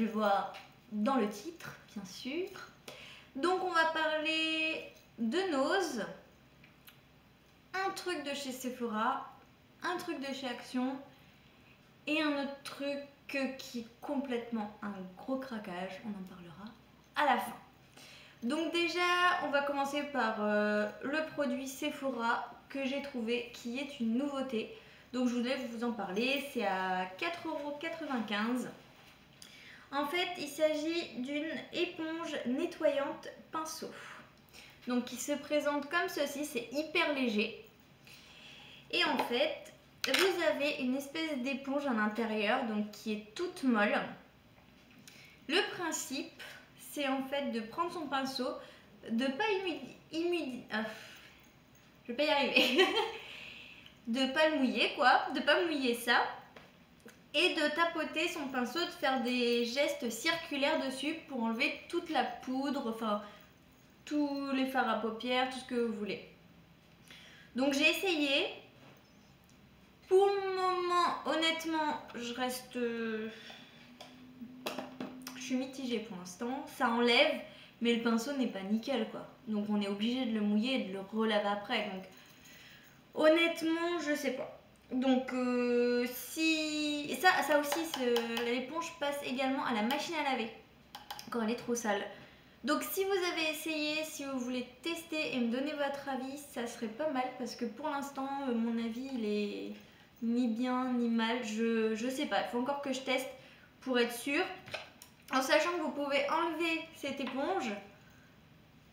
le voir dans le titre, bien sûr. Donc on va parler de Nose, un truc de chez Sephora, un truc de chez Action et un autre truc qui est complètement un gros craquage. On en parlera à la fin. Donc déjà, on va commencer par le produit Sephora que j'ai trouvé, qui est une nouveauté. Donc je voulais vous en parler, c'est à 4,95 €. En fait, il s'agit d'une éponge nettoyante pinceau. Donc qui se présente comme ceci, c'est hyper léger. Et en fait, vous avez une espèce d'éponge à l'intérieur, donc qui est toute molle. Le principe, c'est en fait de prendre son pinceau, de pas je vais pas y arriver, de pas le mouiller quoi, de pas mouiller ça, et de tapoter son pinceau, de faire des gestes circulaires dessus pour enlever toute la poudre, enfin tous les fards à paupières, tout ce que vous voulez. Donc j'ai essayé. Pour le moment, honnêtement, je suis mitigée pour l'instant. Ça enlève, mais le pinceau n'est pas nickel quoi. Donc on est obligé de le mouiller et de le relaver après. Donc honnêtement, je sais pas. Donc si... Et ça aussi, l'éponge passe également à la machine à laver quand elle est trop sale. Donc si vous avez essayé, si vous voulez tester et me donner votre avis, ça serait pas mal parce que pour l'instant, mon avis, il est ni bien ni mal. Je sais pas, il faut encore que je teste pour être sûre. En sachant que vous pouvez enlever cette éponge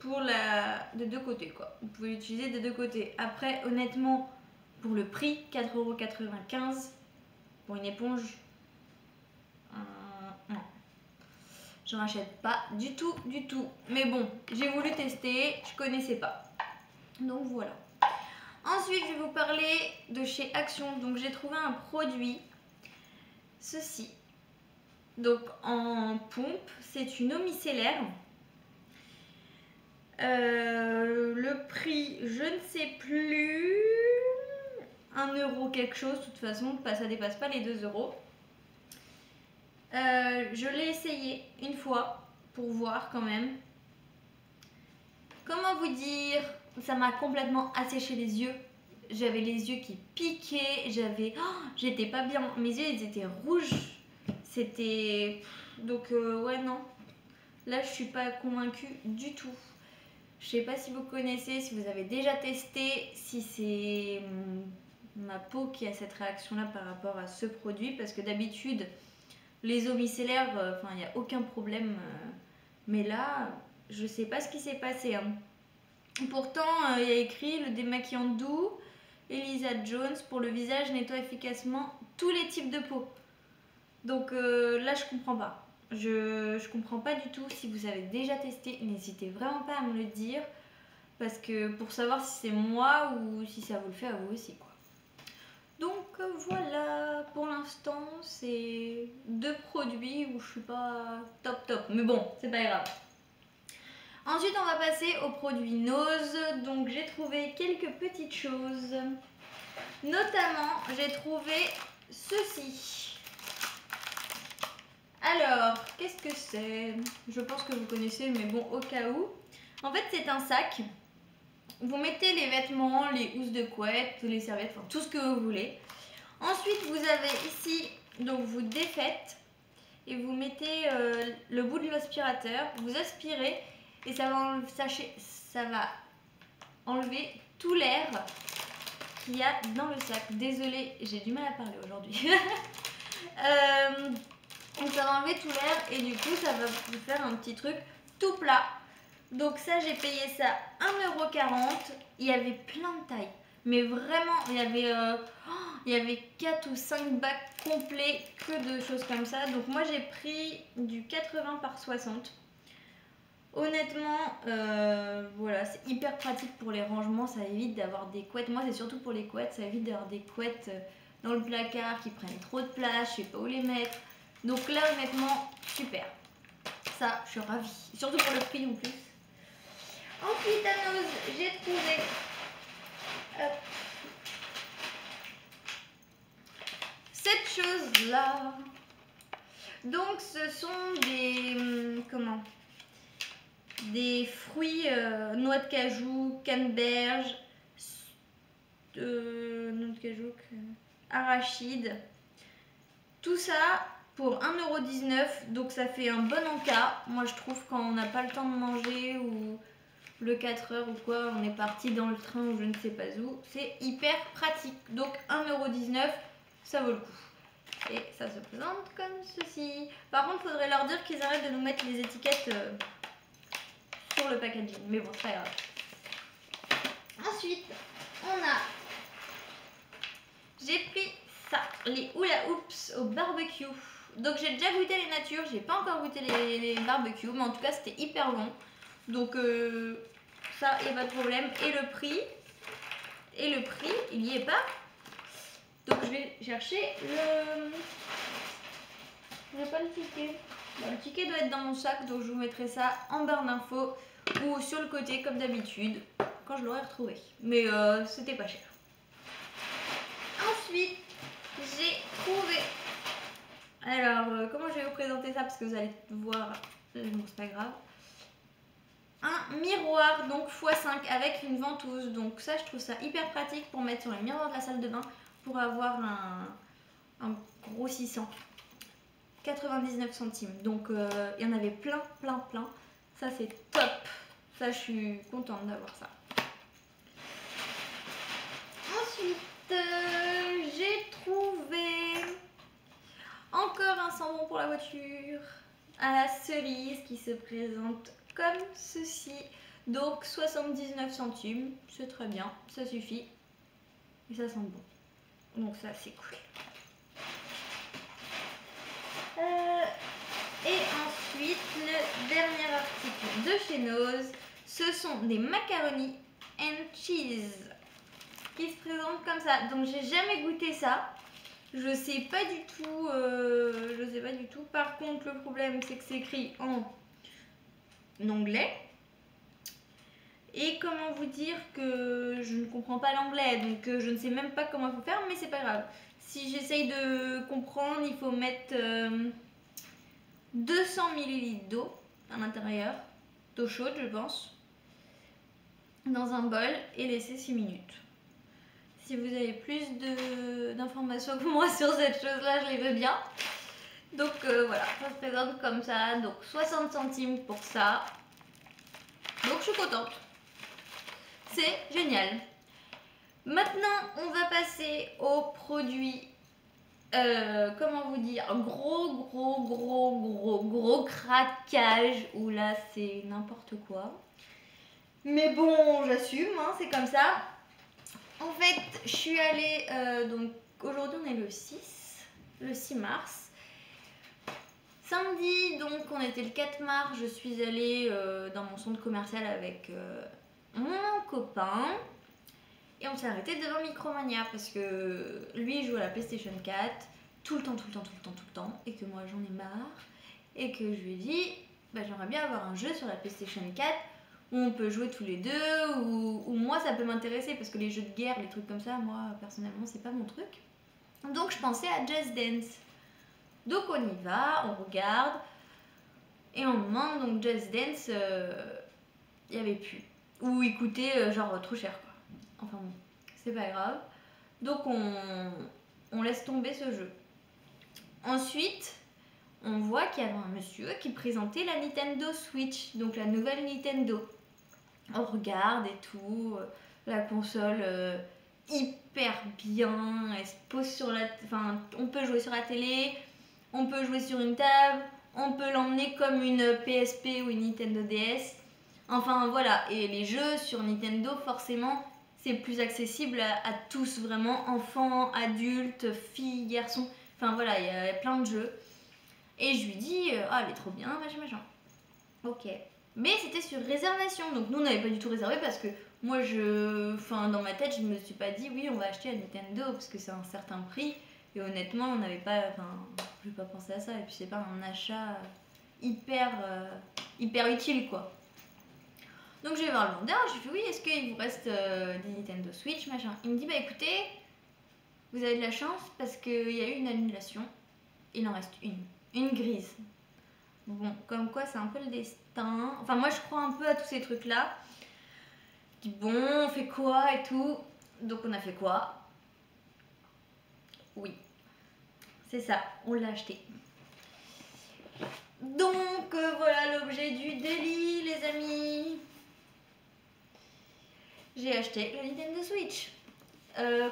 de deux côtés quoi. Vous pouvez l'utiliser des deux côtés. Après, honnêtement, pour le prix, 4,95 € pour une éponge, non. Je rachète pas du tout, du tout. Mais bon, j'ai voulu tester, je connaissais pas. Donc voilà. Ensuite, je vais vous parler de chez Action. Donc j'ai trouvé un produit, ceci. Donc en pompe, c'est une eau micellaire. Le prix, je ne sais plus, 1 € quelque chose, de toute façon, ça dépasse pas les 2 €. Je l'ai essayé une fois pour voir quand même. Comment vous dire, ça m'a complètement asséché les yeux. J'avais les yeux qui piquaient, j'étais pas bien. Mes yeux ils étaient rouges. C'était... Donc ouais non. Là je suis pas convaincue du tout. Je sais pas si vous connaissez, si vous avez déjà testé, si c'est ma peau qui a cette réaction là par rapport à ce produit. Parce que d'habitude les eaux micellaires, enfin il n'y a aucun problème. Mais là, je sais pas ce qui s'est passé. Hein. Pourtant, il y a écrit le démaquillant doux, Elisa Jones, pour le visage nettoie efficacement tous les types de peau. Donc là, je comprends pas. Je comprends pas du tout. Si vous avez déjà testé, n'hésitez vraiment pas à me le dire. Parce que pour savoir si c'est moi ou si ça vous le fait à vous aussi. Quoi. Donc voilà, pour l'instant, c'est 2 produits où je suis pas top. Mais bon, c'est pas grave. Ensuite, on va passer aux produits Nose. Donc, j'ai trouvé quelques petites choses. Notamment, j'ai trouvé ceci. Alors, qu'est-ce que c'est? Je pense que vous connaissez, mais bon, au cas où. En fait, c'est un sac. Vous mettez les vêtements, les housses de couette, les serviettes, enfin tout ce que vous voulez. Ensuite, vous avez ici, donc vous défaites et vous mettez le bout de l'aspirateur. Vous aspirez. Et ça va enlever tout l'air qu'il y a dans le sac. Désolée, j'ai du mal à parler aujourd'hui. Donc ça va enlever tout l'air et du coup ça va vous faire un petit truc tout plat. Donc ça j'ai payé ça 1,40 €. Il y avait plein de tailles. Mais vraiment, il y avait 4 ou 5 bacs complets que de choses comme ça. Donc moi j'ai pris du 80 par 60. Honnêtement, voilà, c'est hyper pratique pour les rangements, ça évite d'avoir des couettes. Moi, c'est surtout pour les couettes, ça évite d'avoir des couettes dans le placard qui prennent trop de place, je sais pas où les mettre. Donc là, honnêtement, super. Ça, je suis ravie. Surtout pour le prix en plus. Ensuite, à Nose, j'ai trouvé cette chose-là. Donc ce sont des... comment? Des fruits, noix de cajou, canneberge, noix de cajou, arachide. Tout ça pour 1,19 €, donc ça fait un bon encas. Moi je trouve quand on n'a pas le temps de manger ou le 4 heures ou quoi, on est parti dans le train ou je ne sais pas où, c'est hyper pratique. Donc 1,19 €, ça vaut le coup. Et ça se présente comme ceci. Par contre, il faudrait leur dire qu'ils arrêtent de nous mettre les étiquettes sur le packaging. Mais bon, c'est pas grave. Ensuite, on a... J'ai pris ça, les hula hoops au barbecue. Donc j'ai déjà goûté les natures, j'ai pas encore goûté les barbecues, mais en tout cas c'était hyper bon. Donc ça, il n'y a pas de problème. Et le prix, il n'y est pas. Donc je vais chercher le... Je n'ai pas le ticket. Bon, le ticket doit être dans mon sac, donc je vous mettrai ça en barre d'infos ou sur le côté comme d'habitude quand je l'aurai retrouvé. Mais c'était pas cher. Ensuite, j'ai trouvé... Alors, comment je vais vous présenter ça parce que vous allez voir, bon, c'est pas grave. Un miroir donc x5 avec une ventouse. Donc ça, je trouve ça hyper pratique pour mettre sur le miroir de la salle de bain pour avoir un gros 600. 99 centimes. Donc il y en avait plein. Ça c'est top. Ça je suis contente d'avoir ça. Ensuite j'ai trouvé encore un savon pour la voiture à la cerise qui se présente comme ceci. Donc 79 centimes. C'est très bien. Ça suffit. Et ça sent bon. Donc ça c'est cool. Et ensuite, le dernier article de chez Nose, ce sont des macaronis and cheese qui se présentent comme ça. Donc j'ai jamais goûté ça. Je sais pas du tout. Par contre, le problème c'est que c'est écrit en anglais. Et comment vous dire que je ne comprends pas l'anglais, donc je ne sais même pas comment il faut faire, mais c'est pas grave. Si j'essaye de comprendre, il faut mettre 200 ml d'eau à l'intérieur, d'eau chaude je pense, dans un bol et laisser 6 minutes. Si vous avez plus d'informations que moi sur cette chose-là, je les veux bien. Donc voilà, ça se présente comme ça, donc 60 centimes pour ça. Donc je suis contente. C'est génial. Maintenant, on va passer aux produits, comment vous dire, gros craquage, où là c'est n'importe quoi. Mais bon, j'assume, hein, c'est comme ça. En fait, je suis allée, donc aujourd'hui on est le 6 mars. Samedi, donc on était le 4 mars, je suis allée dans mon centre commercial avec mon copain. Et on s'est arrêté devant Micromania parce que lui il joue à la PlayStation 4 tout le temps et que moi j'en ai marre et que je lui ai dit bah, j'aimerais bien avoir un jeu sur la PlayStation 4 où on peut jouer tous les deux ou moi ça peut m'intéresser parce que les jeux de guerre, les trucs comme ça, moi personnellement c'est pas mon truc. Donc je pensais à Just Dance. Donc on y va, on regarde et on demande, donc Just Dance il y avait plus ou il coûtait genre trop cher quoi. Enfin bon, c'est pas grave. Donc on laisse tomber ce jeu. Ensuite, on voit qu'il y avait un monsieur qui présentait la Nintendo Switch, donc la nouvelle Nintendo. On regarde et tout, la console hyper bien, elle se pose sur la... Enfin, on peut jouer sur la télé, on peut jouer sur une table, on peut l'emmener comme une PSP ou une Nintendo DS. Enfin voilà, et les jeux sur Nintendo forcément c'est plus accessible à tous vraiment, enfants, adultes, filles, garçons, enfin voilà, il y a plein de jeux. Et je lui dis, ah elle est trop bien, machin. Ok. Mais c'était sur réservation, donc nous on n'avait pas du tout réservé parce que moi dans ma tête je me suis pas dit oui on va acheter la Nintendo parce que c'est un certain prix. Et honnêtement on n'avait pas, je vais pas penser à ça et puis c'est pas un achat hyper utile quoi. Donc je vais voir le vendeur, je lui fais oui, est-ce qu'il vous reste des Nintendo Switch, machin. Il me dit bah écoutez, vous avez de la chance parce qu'il y a eu une annulation, il en reste une. une grise. Bon, comme quoi c'est un peu le destin. Enfin moi je crois un peu à tous ces trucs là. Je dis bon, on fait quoi et tout. Donc on a fait quoi? Oui, c'est ça, on l'a acheté. Donc voilà l'objet du délit les amis. J'ai acheté le Nintendo Switch.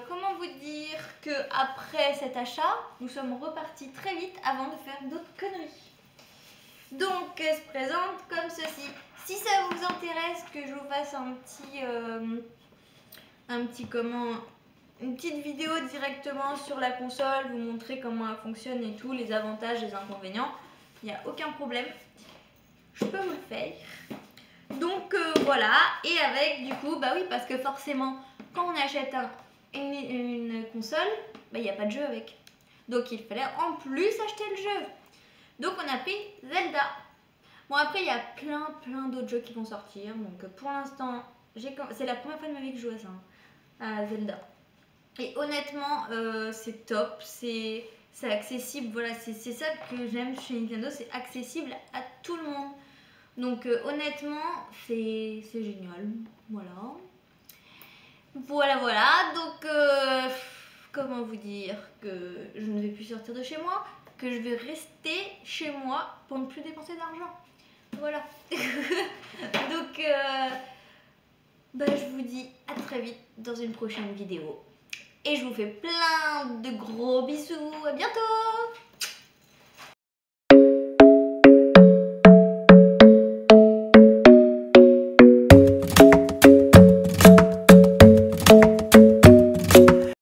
Comment vous dire que après cet achat, nous sommes repartis très vite avant de faire d'autres conneries. Donc, elle se présente comme ceci. Si ça vous intéresse que je vous fasse une petite vidéo directement sur la console, vous montrer comment elle fonctionne et tout, les avantages, les inconvénients, il n'y a aucun problème. Je peux vous le faire. Donc voilà, et avec du coup, bah oui, parce que forcément, quand on achète une console, bah il n'y a pas de jeu avec. Donc il fallait en plus acheter le jeu. Donc on a pris Zelda. Bon après il y a plein d'autres jeux qui vont sortir. Donc pour l'instant, c'est la première fois de ma vie que je joue à ça, à Zelda. Et honnêtement, c'est top, c'est accessible. Voilà, c'est ça que j'aime chez Nintendo, c'est accessible à tout le monde. Donc honnêtement, c'est génial. Voilà. Donc comment vous dire que je ne vais plus sortir de chez moi, que je vais rester chez moi pour ne plus dépenser d'argent. Voilà. Donc bah, je vous dis à très vite dans une prochaine vidéo. Et je vous fais plein de gros bisous. À bientôt.